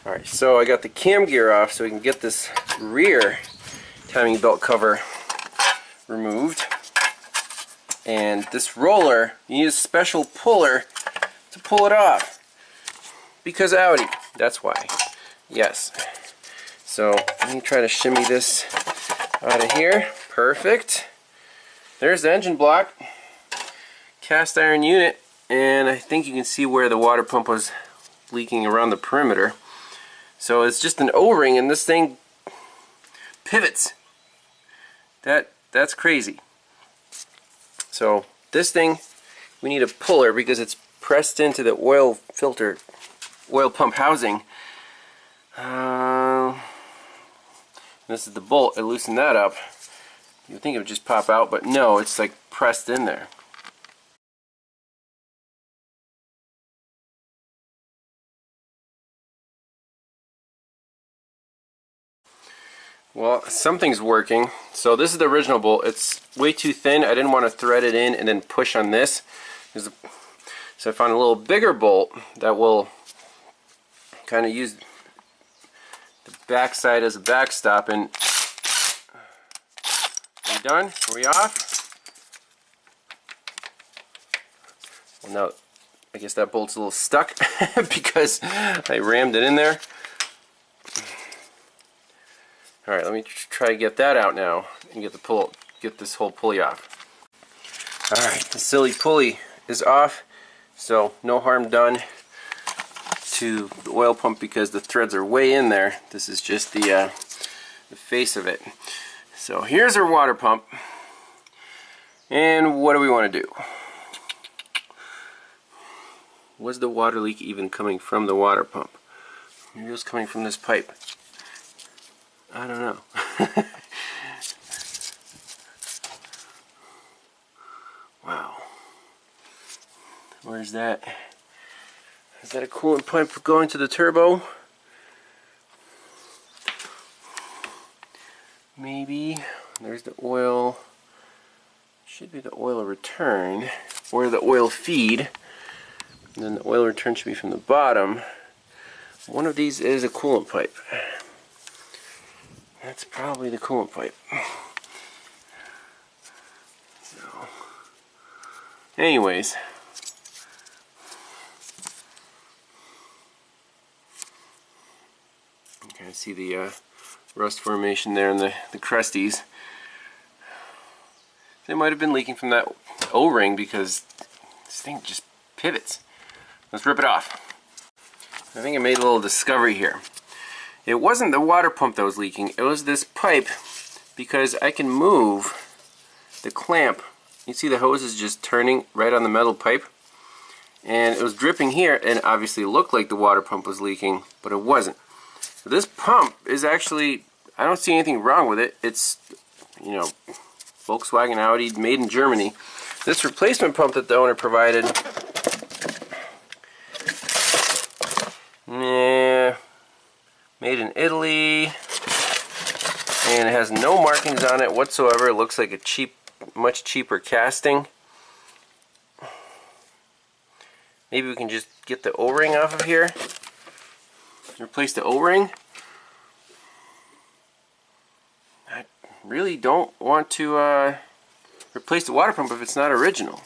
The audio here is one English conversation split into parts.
Alright, so I got the cam gear off so we can get this rear timing belt cover removed. And this roller, you need a special puller to pull it off. Because Audi, that's why. Yes. So let me try to shimmy this out of here. Perfect. There's the engine block. Cast iron unit. And I think you can see where the water pump was leaking around the perimeter. So it's just an O-ring and this thing pivots. That's crazy. So this thing, we need a puller because it's pressed into the oil filter, oil pump housing. This is the bolt. I loosened that up. You'd think it would just pop out, but no, it's like pressed in there. Well, something's working. So this is the original bolt. It's way too thin. I didn't want to thread it in and then push on this. So I found a little bigger bolt that will kind of use the back side as a backstop. And are we done? Are we off? Well, now I guess that bolt's a little stuck because I rammed it in there. Alright, let me try to get that out now and get this whole pulley off. Alright, the silly pulley is off, so no harm done to the oil pump because the threads are way in there. This is just the face of it. So here's our water pump, and what do we want to do? Was the water leak even coming from the water pump? Maybe it was coming from this pipe. I don't know. Wow. Where's that? Is that a coolant pipe going to the turbo? Maybe. There's the oil. Should be the oil return or the oil feed. And then the oil return should be from the bottom. One of these is a coolant pipe. That's probably the coolant pipe. So, anyways, you can see the rust formation there and the crusties. They might have been leaking from that O-ring because this thing just pivots. Let's rip it off. I think I made a little discovery here. It wasn't the water pump that was leaking, it was this pipe, because I can move the clamp. You see the hose is just turning right on the metal pipe, and it was dripping here, and obviously it looked like the water pump was leaking, but it wasn't. So this pump is actually, I don't see anything wrong with it. It's, you know, Volkswagen, Audi, made in Germany. This replacement pump that the owner provided, made in Italy, and it has no markings on it whatsoever. It looks like a much cheaper casting. Maybe we can just get the O-ring off of here, replace the O-ring. I really don't want to replace the water pump if it's not original.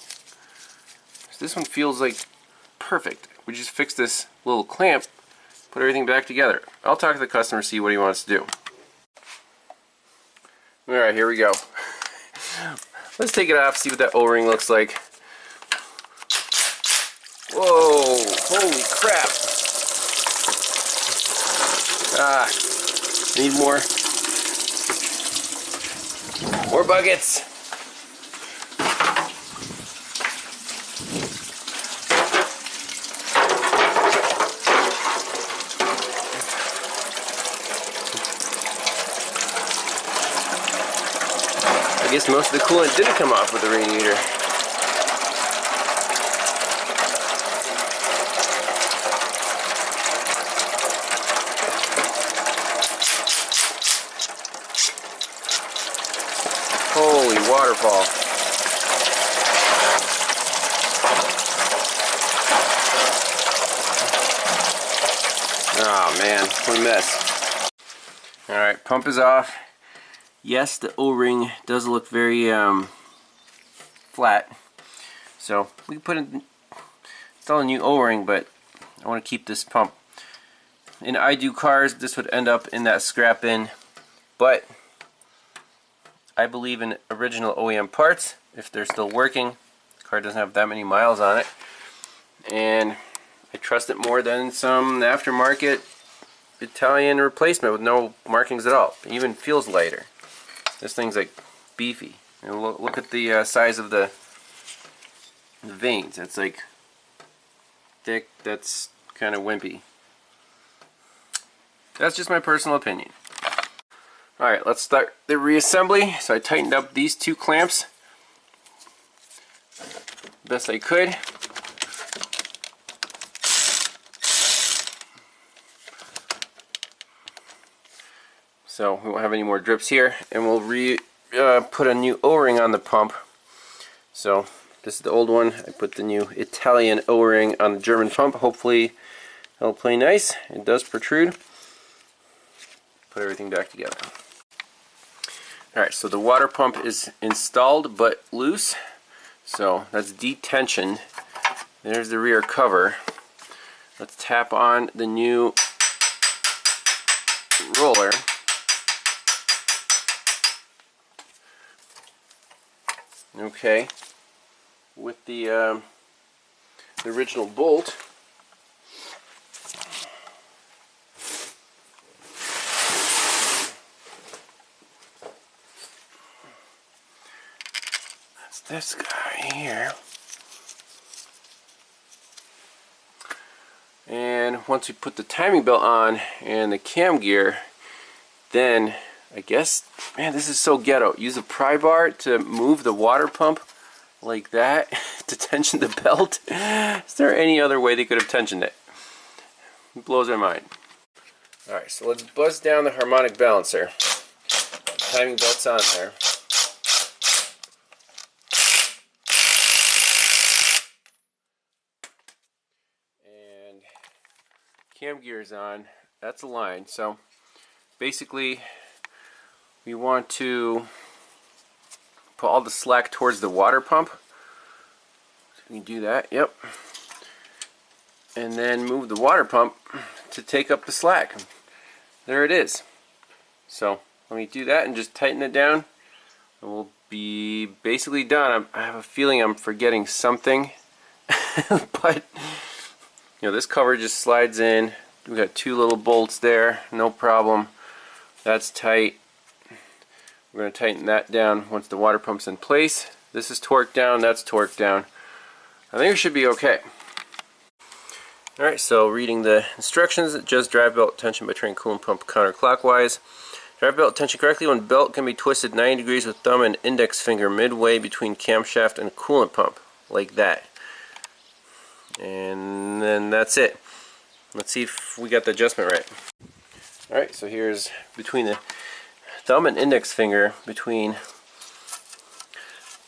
This one feels like perfect. We just fix this little clamp, put everything back together. I'll talk to the customer, see what he wants to do. Alright, here we go. Let's take it off, see what that O-ring looks like. Whoa, holy crap. Need more buckets. I guess most of the coolant didn't come off with the radiator. Holy waterfall. Oh man, what a mess. Alright, pump is off. Yes, the O-ring does look very flat. So we can install a new O-ring, but I want to keep this pump. In I Do cars, this would end up in that scrap bin, but I believe in original OEM parts if they're still working. The car doesn't have that many miles on it, and I trust it more than some aftermarket Italian replacement with no markings at all. It even feels lighter. This thing's like beefy. And look at the size of the veins. It's like thick. That's kind of wimpy. That's just my personal opinion. Alright, let's start the reassembly. So I tightened up these two clamps best I could. So we won't have any more drips here, and we'll put a new O-ring on the pump. So this is the old one. I put the new Italian O-ring on the German pump. Hopefully it'll play nice. It does protrude. Put everything back together. Alright, so the water pump is installed but loose. So that's detensioned. There's the rear cover. Let's tap on the new roller. Okay, with the original bolt. That's this guy here. And once we put the timing belt on and the cam gear, then I guess, man, this is so ghetto. Use a pry bar to move the water pump like that to tension the belt. Is there any other way they could have tensioned it? It blows my mind. Alright, so let's buzz down the harmonic balancer. The timing belt's on there. And cam gear's on. That's aligned. So basically, we want to put all the slack towards the water pump. So we can do that, yep. And then move the water pump to take up the slack. There it is. So let me do that and just tighten it down, and we'll be basically done. I have a feeling I'm forgetting something, but you know, this cover just slides in. We've got two little bolts there, no problem. That's tight. We're going to tighten that down once the water pump's in place. This is torqued down, that's torqued down. I think it should be okay. Alright, so reading the instructions, adjust drive belt tension by turning coolant pump counterclockwise. Drive belt tension correctly when belt can be twisted 90 degrees with thumb and index finger midway between camshaft and coolant pump, like that. And then that's it. Let's see if we got the adjustment right. Alright, so here's between the thumb and index finger between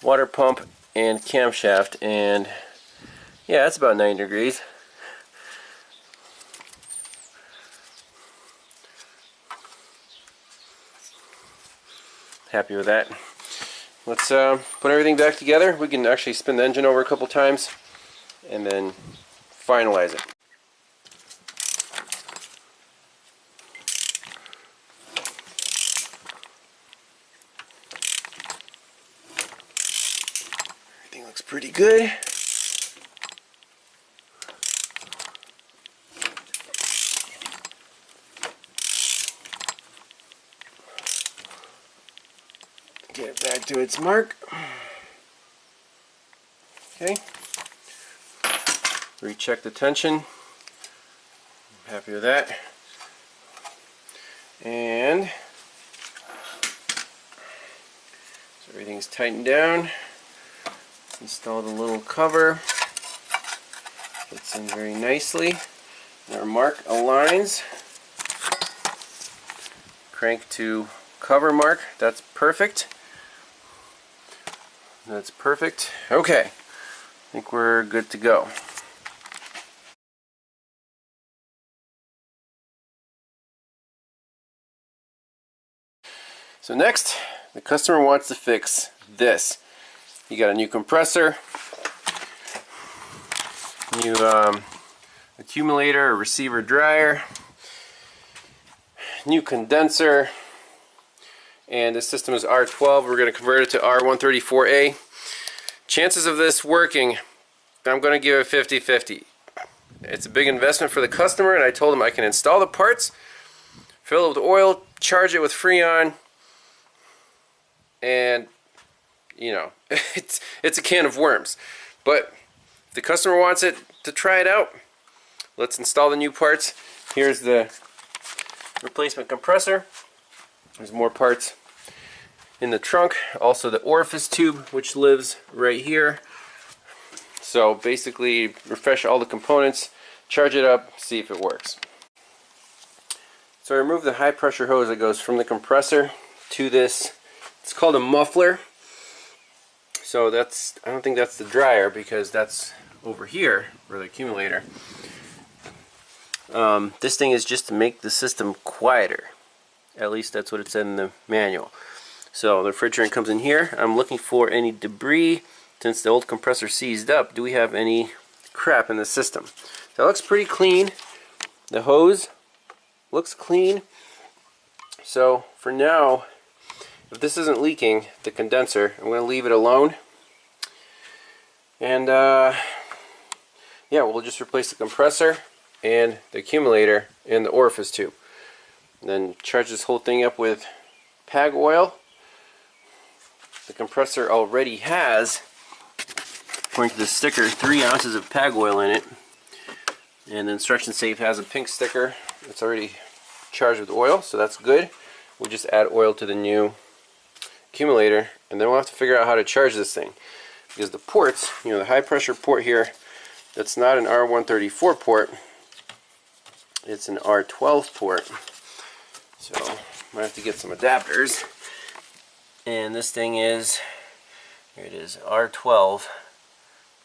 water pump and camshaft, and yeah, that's about 90 degrees. Happy with that. Let's put everything back together. We can actually spin the engine over a couple times and then finalize it. Everything looks pretty good. Get it back to its mark. Okay. Recheck the tension. I'm happy with that. And so everything's tightened down. Install the little cover. Fits in very nicely. Our mark aligns. Crank to cover mark. That's perfect. That's perfect. Okay. I think we're good to go. So next, the customer wants to fix this. You got a new compressor, new accumulator or receiver dryer, new condenser, and this system is R12. We're going to convert it to R134A. Chances of this working, I'm going to give it 50-50. It's a big investment for the customer, and I told him I can install the parts, fill it with oil, charge it with Freon, and you know, it's a can of worms. But if the customer wants it to try it out, let's install the new parts. Here's the replacement compressor. There's more parts in the trunk. Also the orifice tube, which lives right here. So basically refresh all the components, charge it up, see if it works. So I removed the high pressure hose that goes from the compressor to this. It's called a muffler. So that's, I don't think that's the dryer because that's over here for the accumulator. This thing is just to make the system quieter. At least that's what it said in the manual. So the refrigerant comes in here. I'm looking for any debris. Since the old compressor seized up, do we have any crap in the system? So it looks pretty clean. The hose looks clean. So for now, if this isn't leaking, the condenser, I'm going to leave it alone. And yeah, we'll just replace the compressor and the accumulator and the orifice tube. And then charge this whole thing up with PAG oil. The compressor already has, according to the sticker, 3 ounces of PAG oil in it. And the instruction safe has a pink sticker. It's already charged with oil, so that's good. We'll just add oil to the new accumulator, and then we'll have to figure out how to charge this thing. Because the ports, you know, the high pressure port here, that's not an R134 port. It's an R12 port. So I might have to get some adapters. And this thing is, here it is, R12,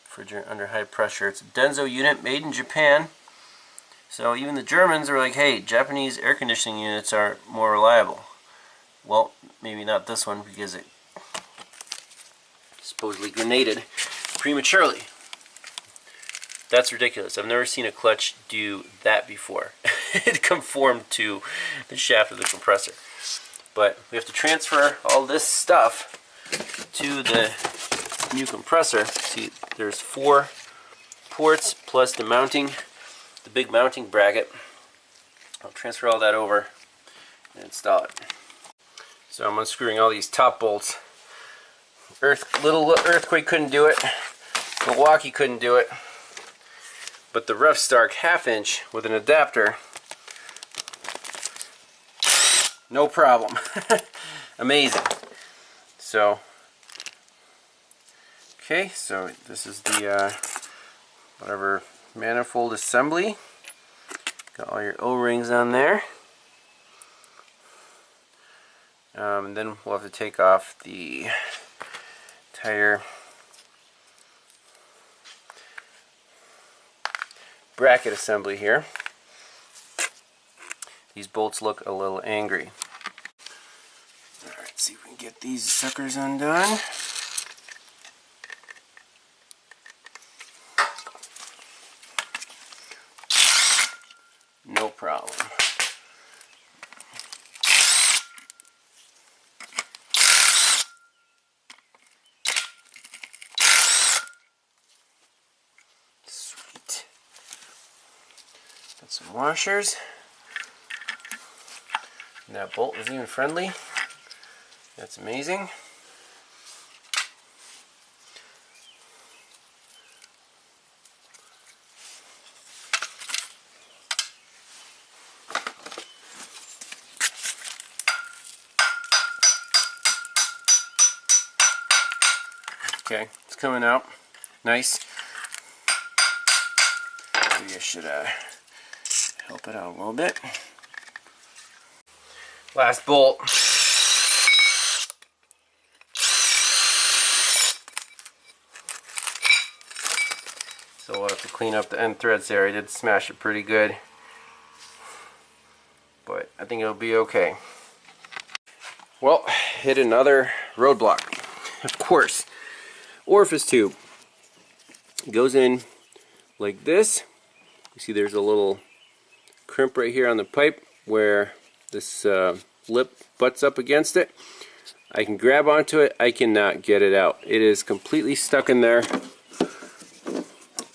refrigerant under high pressure. It's a Denso unit made in Japan. So even the Germans are like, hey, Japanese air conditioning units are more reliable. Well, maybe not this one because it supposedly grenaded prematurely. That's ridiculous. I've never seen a clutch do that before. It conformed to the shaft of the compressor. But we have to transfer all this stuff to the new compressor. See, there's 4 ports plus the mounting, the big mounting bracket. I'll transfer all that over and install it. So I'm unscrewing all these top bolts. Little earthquake couldn't do it. Milwaukee couldn't do it. But the REVVSTARK 1/2 inch with an adapter, no problem. Amazing. So, okay, so this is the whatever manifold assembly. Got all your O-rings on there. And then we'll have to take off the tire bracket assembly here. These bolts look a little angry. Alright, see if we can get these suckers undone. No problem. Sweet. Got some washers. And that bolt was even friendly. That's amazing. Okay, it's coming out. Nice. Maybe I should help it out a little bit. Last bolt. So we'll have to clean up the end threads there. I did smash it pretty good, but I think it'll be okay. Well, hit another roadblock. Of course, orifice tube goes in like this. You see there's a little crimp right here on the pipe where this lip butts up against it. I can grab onto it, I cannot get it out. It is completely stuck in there.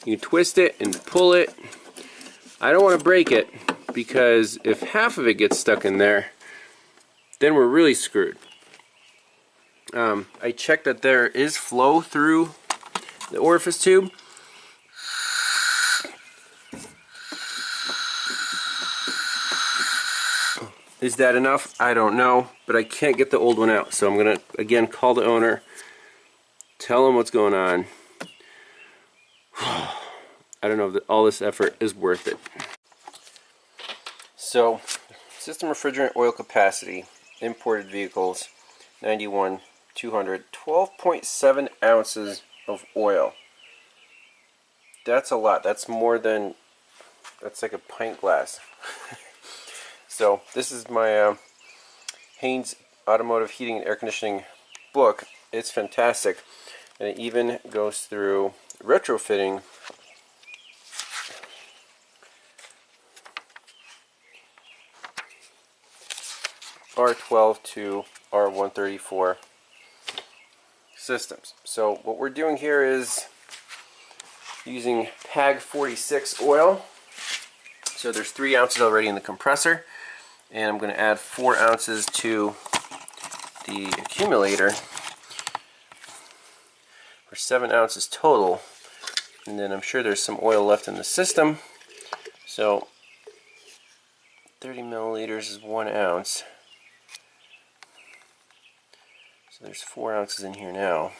You twist it and pull it. I don't want to break it, because if half of it gets stuck in there, then we're really screwed. I checked that there is flow through the orifice tube. Is that enough? I don't know, but I can't get the old one out. So I'm going to, again, call the owner, tell him what's going on. I don't know if all this effort is worth it. So, system refrigerant oil capacity, imported vehicles, 91, 200, 12.7 ounces of oil. That's a lot. That's more than, that's like a pint glass. So this is my Haynes Automotive Heating and Air Conditioning book. It's fantastic, and it even goes through retrofitting R12 to R134 systems. So what we're doing here is using PAG 46 oil. So there's 3 ounces already in the compressor, and I'm going to add 4 ounces to the accumulator for 7 ounces total. And then I'm sure there's some oil left in the system. So 30 milliliters is 1 ounce. So there's 4 ounces in here now.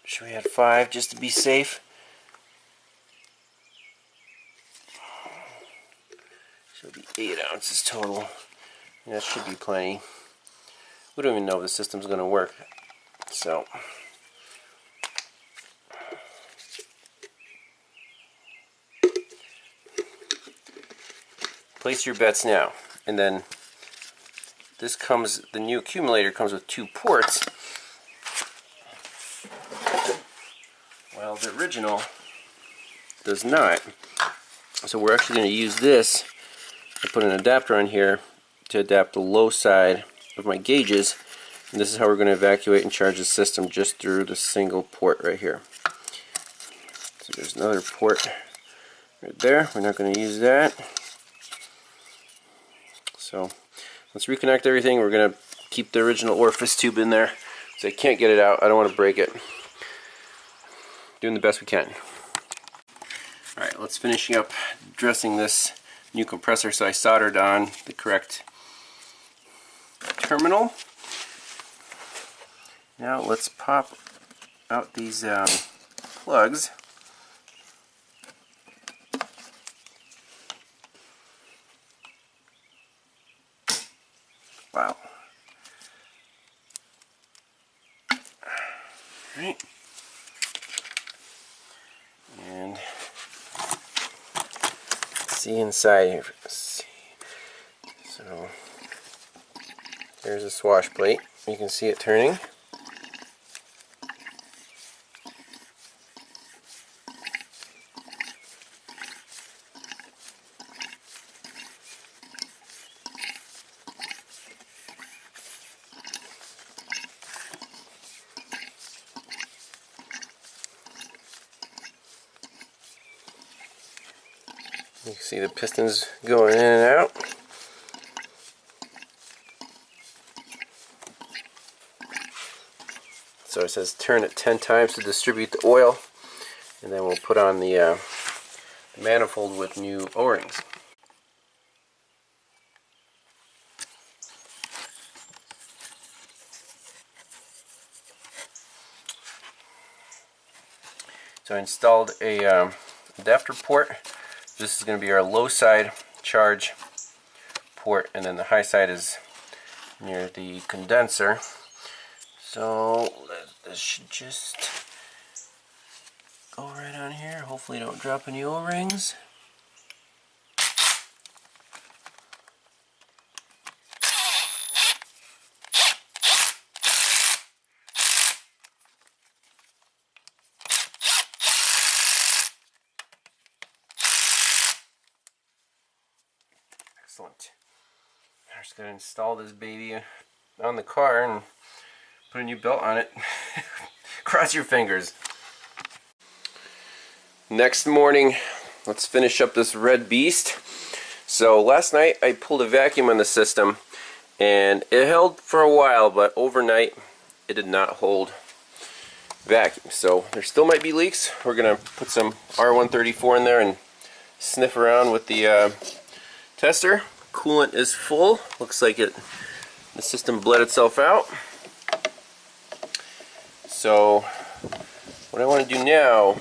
Should we add 5 just to be safe? So it'll be 8 ounces total. And that should be plenty. We don't even know if the system's going to work. So place your bets now. And then this comes, the new accumulator comes with 2 ports, while the original does not. So we're actually going to use this. I put an adapter on here to adapt the low side of my gauges, and this is how we're going to evacuate and charge the system, just through the single port right here. So there's another port right there. We're not going to use that. So let's reconnect everything. We're going to keep the original orifice tube in there, so I can't get it out. I don't want to break it. Doing the best we can. Alright, let's finish up dressing this new compressor. So I soldered on the correct terminal. Now let's pop out these plugs. Wow. Alright. And let's see inside here. So there's a swash plate. You can see it turning. You can see the pistons going in and out. So it says turn it 10 times to distribute the oil, and then we'll put on the manifold with new O-rings. So I installed a adapter port. This is going to be our low side charge port, and then the high side is near the condenser. So this should just go right on here. Hopefully don't drop any O-rings. Excellent. I'm just going to install this baby on the car and put a new belt on it. Cross your fingers. Next morning, let's finish up this red beast. So last night I pulled a vacuum on the system and it held for a while, but overnight it did not hold vacuum. So there still might be leaks. We're going to put some R134 in there and sniff around with the tester. Coolant is full. Looks like the system bled itself out. So what I want to do now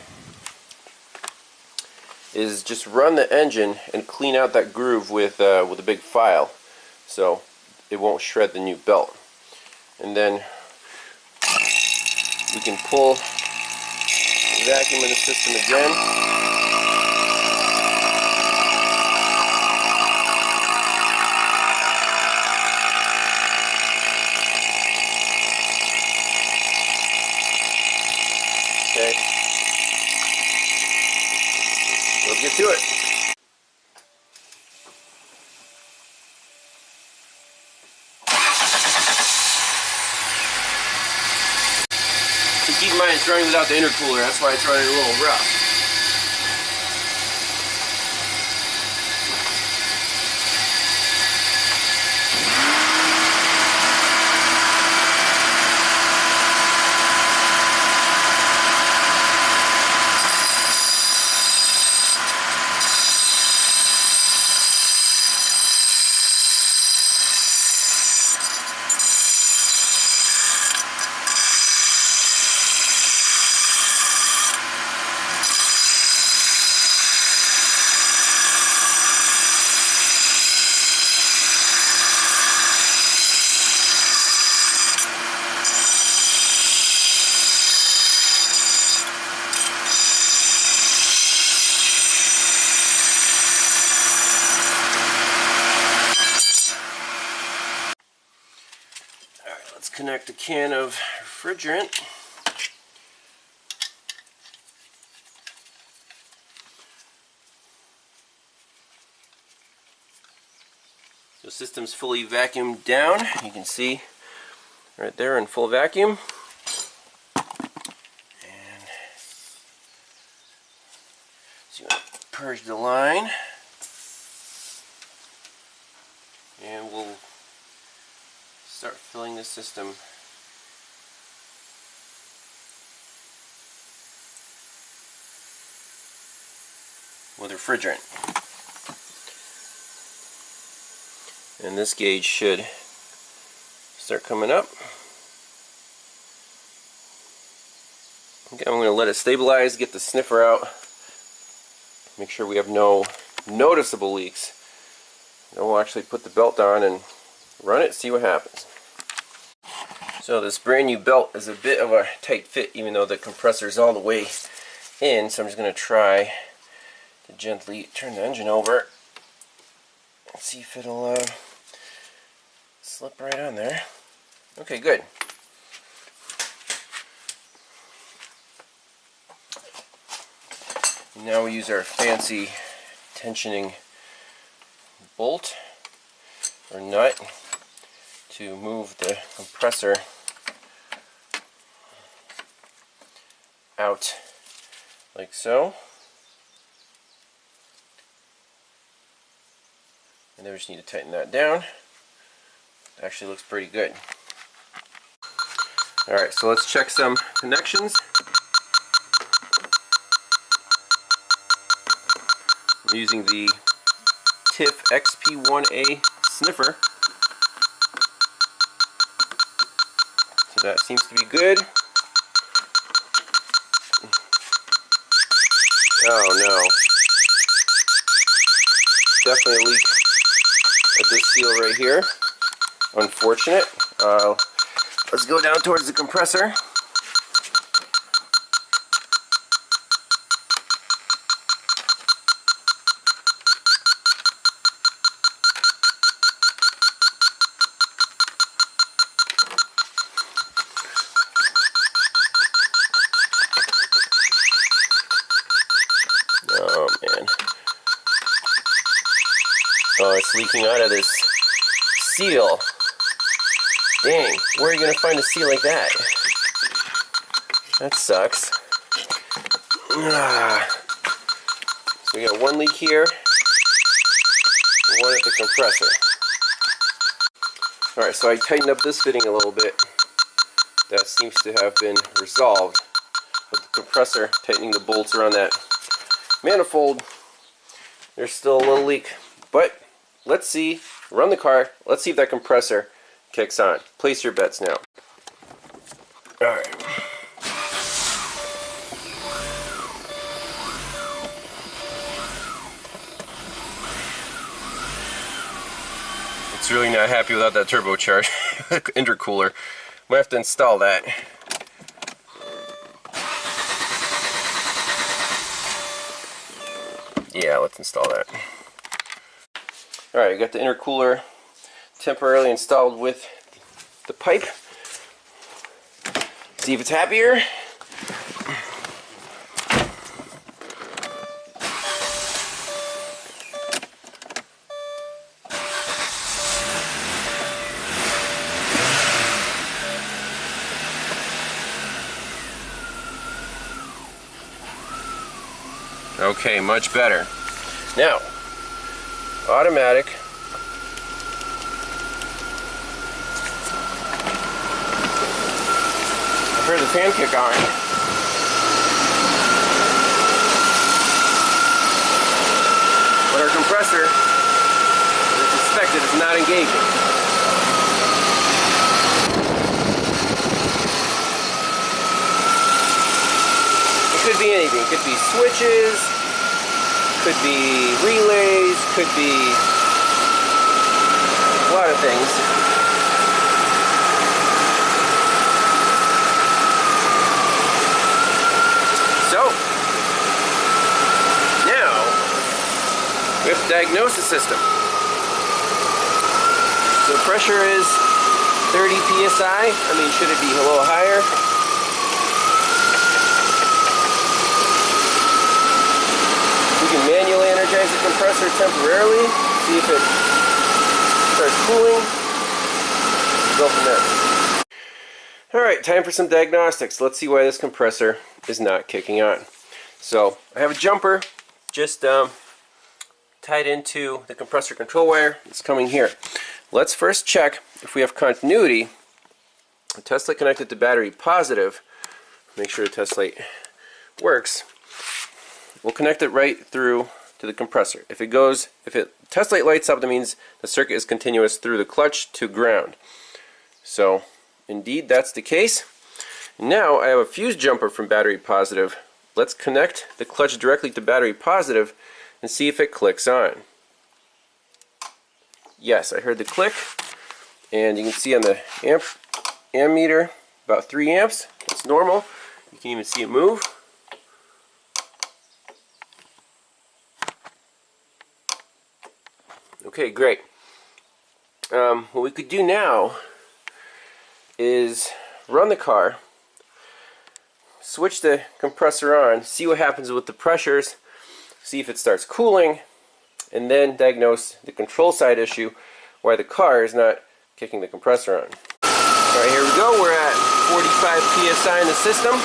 is just run the engine and clean out that groove with a big file, so it won't shred the new belt. And then we can pull the vacuum in the system again. Okay. Let's get to it. So keep in mind it's running without the intercooler, that's why it's running a little rough. Connect a can of refrigerant. The system's fully vacuumed down. You can see right there in full vacuum. And so you want to purge the line. And we'll start filling the system with refrigerant. And this gauge should start coming up. Okay, I'm going to let it stabilize, get the sniffer out, make sure we have no noticeable leaks. Then we'll actually put the belt on and run it, see what happens. So this brand new belt is a bit of a tight fit even though the compressor is all the way in, so I'm just going to try to gently turn the engine over and see if it'll slip right on there. Okay, good. Now we use our fancy tensioning bolt or nut to move the compressor out like so. And then we just need to tighten that down. It actually looks pretty good. Alright, so let's check some connections. I'm using the TIFF XP1A sniffer. So that seems to be good. Oh no. Definitely a leak at this seal right here. Unfortunate. Let's go down towards the compressor. Oh man. Oh, it's that's leaking out of this seal. Dang, where are you going to find a seal like that? That sucks. So we got one leak here, and one at the compressor. Alright, so I tightened up this fitting a little bit. That seems to have been resolved. With the compressor, tightening the bolts around that manifold, there's still a little leak. But let's see, run the car, let's see if that compressor kicks on. Place your bets now. Alright. It's really not happy without that turbocharge intercooler. Might have to install that. Yeah, let's install that. Alright, I got the intercooler temporarily installed with the pipe. See if it's happier. Okay, much better. Now, automatic. I heard the fan kick on. But our compressor, as expected, is not engaging. It could be anything. It could be switches, could be relays, could be a lot of things. So, now we have to diagnose the system. So the pressure is 30 psi. I mean, should it be a little higher? We can manually energize the compressor temporarily, see if it starts cooling. Go from there. Alright, time for some diagnostics. Let's see why this compressor is not kicking on. So, I have a jumper just tied into the compressor control wire. It's coming here. Let's first check if we have continuity. The test light connected to battery positive. Make sure the test light works. We'll connect it right through to the compressor. If it test light lights up, that means the circuit is continuous through the clutch to ground. So, indeed, that's the case. Now I have a fuse jumper from battery positive. Let's connect the clutch directly to battery positive and see if it clicks on. Yes, I heard the click, and you can see on the amp meter about 3 amps. It's normal. You can even see it move. Okay, great. What we could do now is run the car, switch the compressor on, see what happens with the pressures, see if it starts cooling, and then diagnose the control side issue, why the car is not kicking the compressor on. Alright, here we go. We're at 45 psi in the system.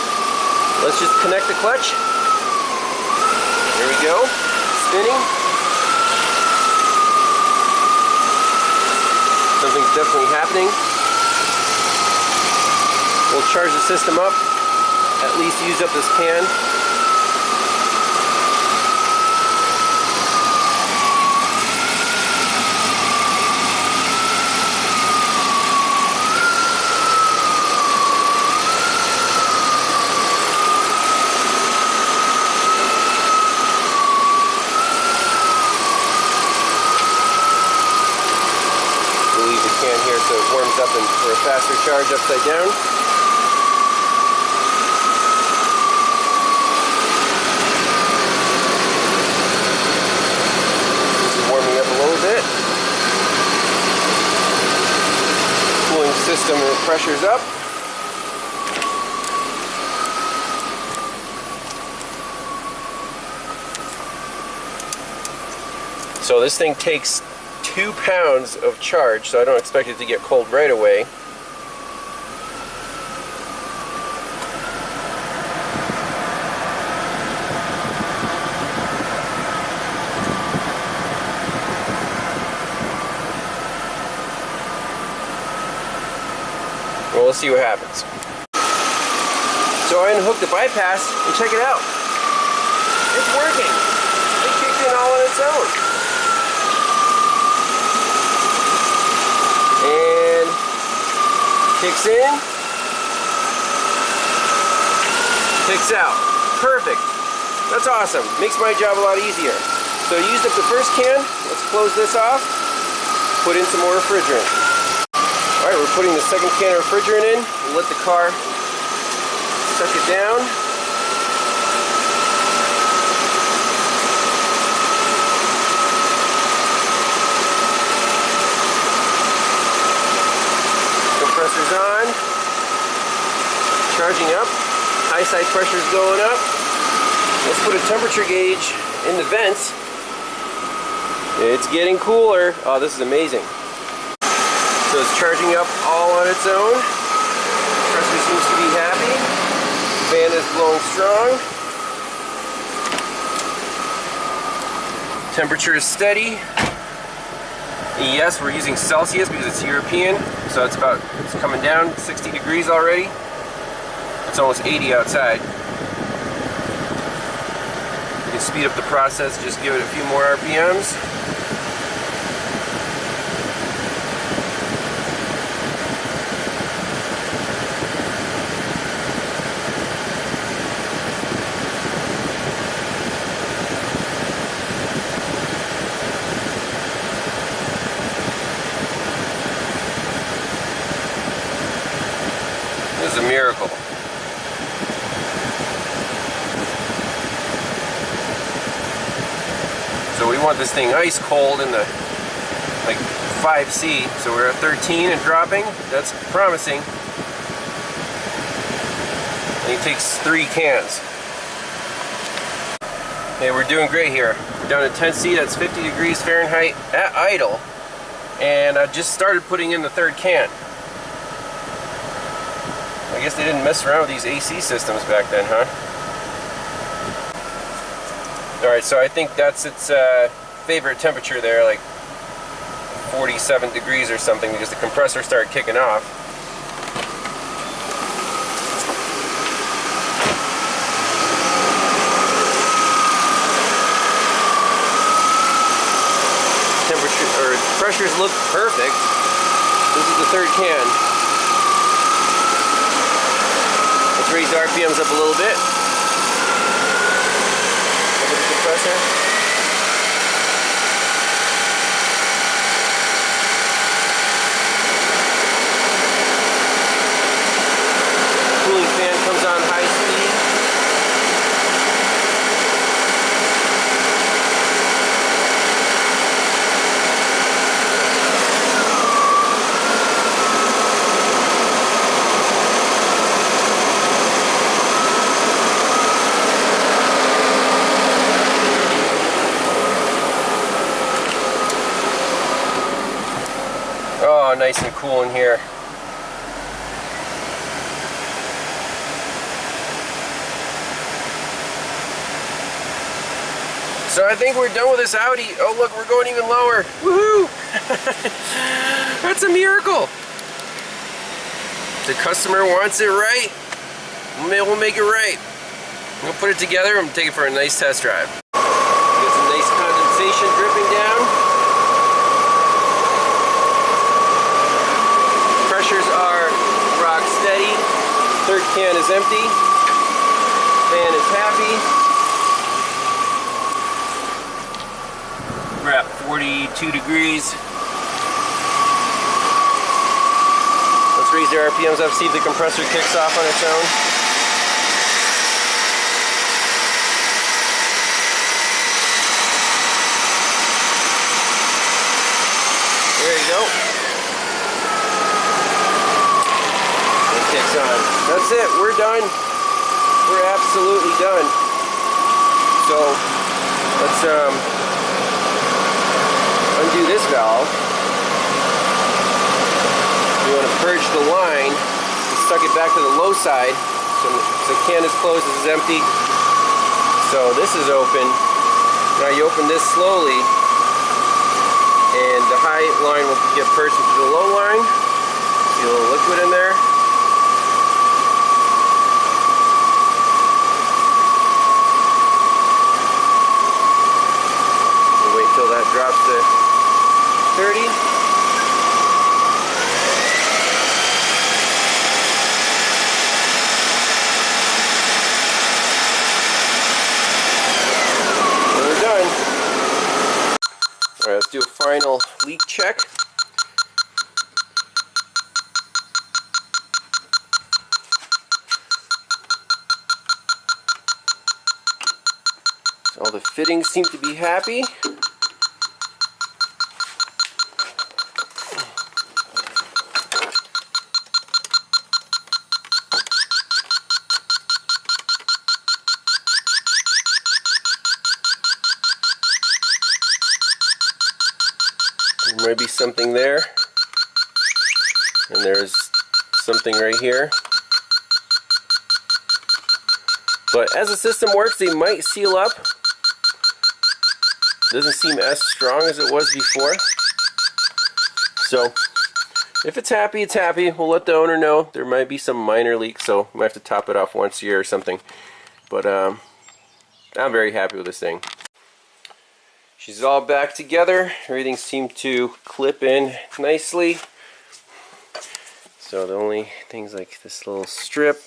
Let's just connect the clutch. There we go. Spinning. Something's definitely happening. We'll charge the system up, at least use up this pan. We'll leave the can here so it warms up and for a faster charge upside down. System and the pressure's up. So this thing takes 2 pounds of charge, so I don't expect it to get cold right away. Well, we'll see what happens. So I unhooked the bypass and check it out. It's working. It kicked in all on its own. And kicks in, kicks out. Perfect. That's awesome. Makes my job a lot easier. So I used up the first can. Let's close this off. Put in some more refrigerant. Alright, we're putting the second can of refrigerant in. We'll let the car suck it down. Compressor's on. Charging up. High side pressure's going up. Let's put a temperature gauge in the vents. It's getting cooler. Oh, this is amazing. So it's charging up all on its own. Compressor seems to be happy. Fan is blowing strong. Temperature is steady. Yes, we're using Celsius because it's European, so it's coming down 60 degrees already. It's almost 80 outside. You can speed up the process, just give it a few more RPMs. This is a miracle. So we want this thing ice cold in the like 5C. So we're at 13 and dropping. That's promising. And he takes 3 cans. Okay, we're doing great here. We're down to 10C. That's 50 degrees Fahrenheit at idle. And I just started putting in the 3rd can. I guess they didn't mess around with these AC systems back then, huh? Alright, so I think that's its favorite temperature there, like 47 degrees or something, because the compressor started kicking off. Pressures look perfect. This is the 3rd can. Let's raise the RPMs up a little bit. Look at the compressor. Cooling fan comes on high speed. Oh, nice and cool in here. So I think we're done with this Audi. Oh look, we're going even lower. Woohoo! That's a miracle. The customer wants it right. We'll make it right. We'll put it together and take it for a nice test drive. Get some nice condensation dripping down. Pressures are rock steady. 3rd can is empty. Fan is happy. We're at 42 degrees. Let's raise the RPMs up, see if the compressor kicks off on its own. There you go. Kicks on. That's it. We're done. We're absolutely done. So let's undo this valve. You want to purge the line and suck it back to the low side. So the can is closed, this is empty. So this is open. Now you open this slowly, and the high line will get purged into the low line. See a little liquid in there. We'll wait until that drops to 30. Alright, let's do a final leak check. So all the fittings seem to be happy. There might be something there, and there's something right here. But as the system works, they might seal up. Doesn't seem as strong as it was before. So if it's happy, it's happy. We'll let the owner know. There might be some minor leaks, so we might have to top it off once a year or something. But I'm very happy with this thing. She's all back together. Everything seemed to clip in nicely. So the only things like this little strip.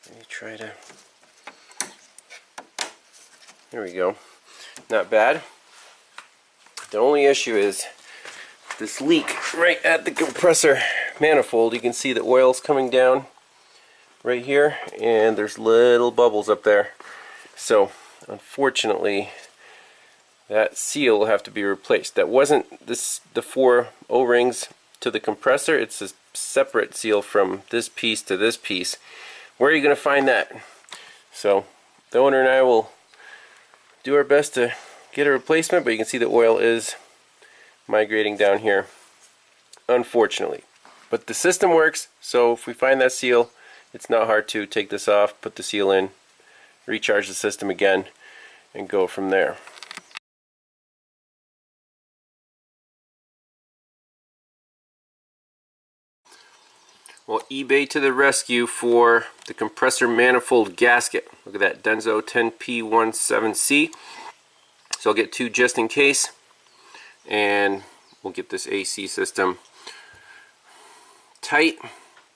Let me try to... There we go. Not bad. The only issue is this leak right at the compressor manifold. You can see the oil's coming down right here, and there's little bubbles up there. So unfortunately, that seal will have to be replaced. That wasn't the 4 O-rings to the compressor. It's a separate seal from this piece to this piece. Where are you going to find that? So the owner and I will do our best to get a replacement, but you can see the oil is migrating down here, unfortunately. But the system works, so if we find that seal, it's not hard to take this off, put the seal in, recharge the system again, and go from there. Well, eBay to the rescue for the compressor manifold gasket. Look at that, Denso 10P17C. So I'll get 2 just in case, and we'll get this AC system tight.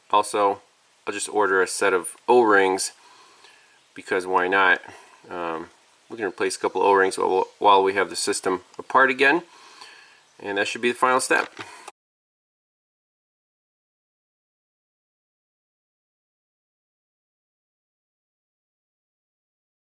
Also, I'll just order a set of O-rings, because why not? We can replace a couple O-rings while we have the system apart again, and that should be the final step.